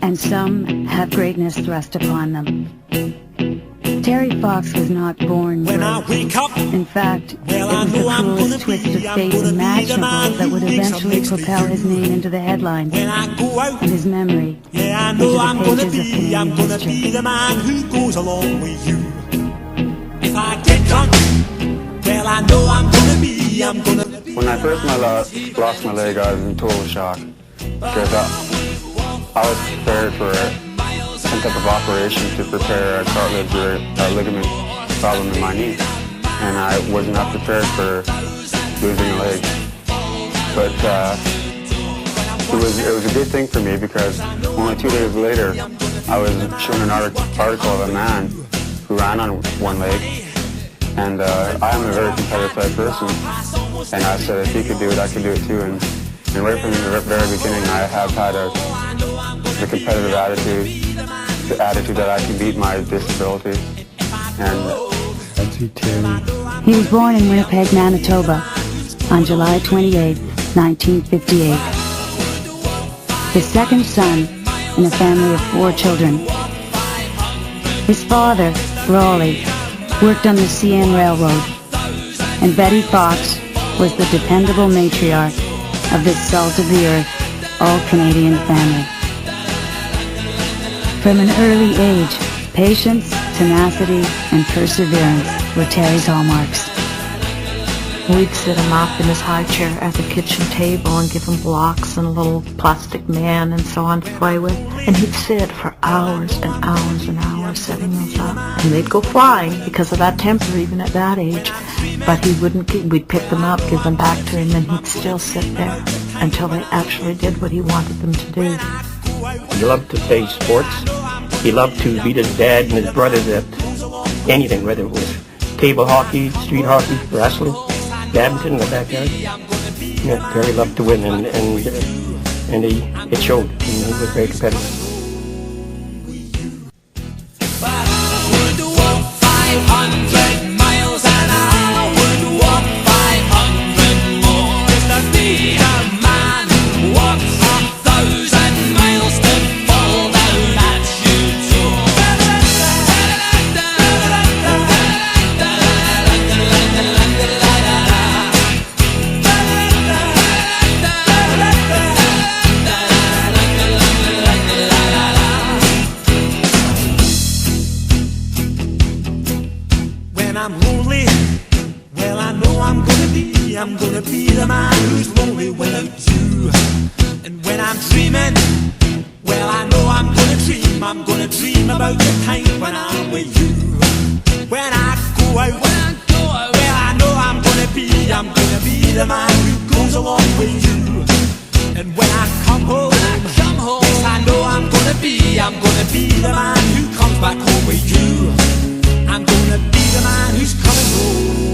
and some have greatness thrust upon them. Terry Fox was not born When great. I wake up, In fact, well, it I was the know I'm cruelest gonna twist be, of I'm fate gonna be the imaginable man that would who wakes up eventually next to propel his you. name into the headlines When I go out, and his memory yeah, I into know the I'm gonna pages of be, Canadian I'm gonna history. be the man who goes along with you. If I get drunk, well, I know I'm gonna be, I'm gonna be. When I first lost my leg, I was in total shock because I was prepared for some type of operation to prepare a cartilage or a ligament problem in my knee, and I was not prepared for losing a leg. But it was a good thing for me because only 2 days later, I was shown an article of a man who ran on one leg, and I am a very competitive type person, and I said if he could do it, I could do it too. And right from the very beginning, I have had the competitive attitude, the attitude that I can beat my disability. And He was born in Winnipeg, Manitoba on July 28, 1958. The second son in a family of 4 children. His father, Raleigh, worked on the CN Railroad, and Betty Fox was the dependable matriarch of this salt of the earth, all-Canadian family. From an early age, patience, tenacity, and perseverance were Terry's hallmarks. We'd sit him up in his high chair at the kitchen table and give him blocks and a little plastic man and so on to play with. And he'd sit for hours and hours and hours setting those up. And they'd go flying because of that temper even at that age. But he wouldn't, we'd pick them up, give them back to him, and he'd still sit there until they actually did what he wanted them to do. He loved to play sports. He loved to beat his dad and his brothers at anything, whether it was table hockey, street hockey, wrestling, badminton in the backyard. Yeah, Terry loved to win, and it showed. He was very competitive. I'm lonely, well, I know I'm gonna be the man who's lonely without you. And when I'm dreaming, well, I know I'm gonna dream about the time when I'm with you. When I go out, well, I know I'm gonna be the man who goes along with you. And when I come home, yes, I know I'm gonna be the man who comes back home with you. I'm gonna be the man who's coming home.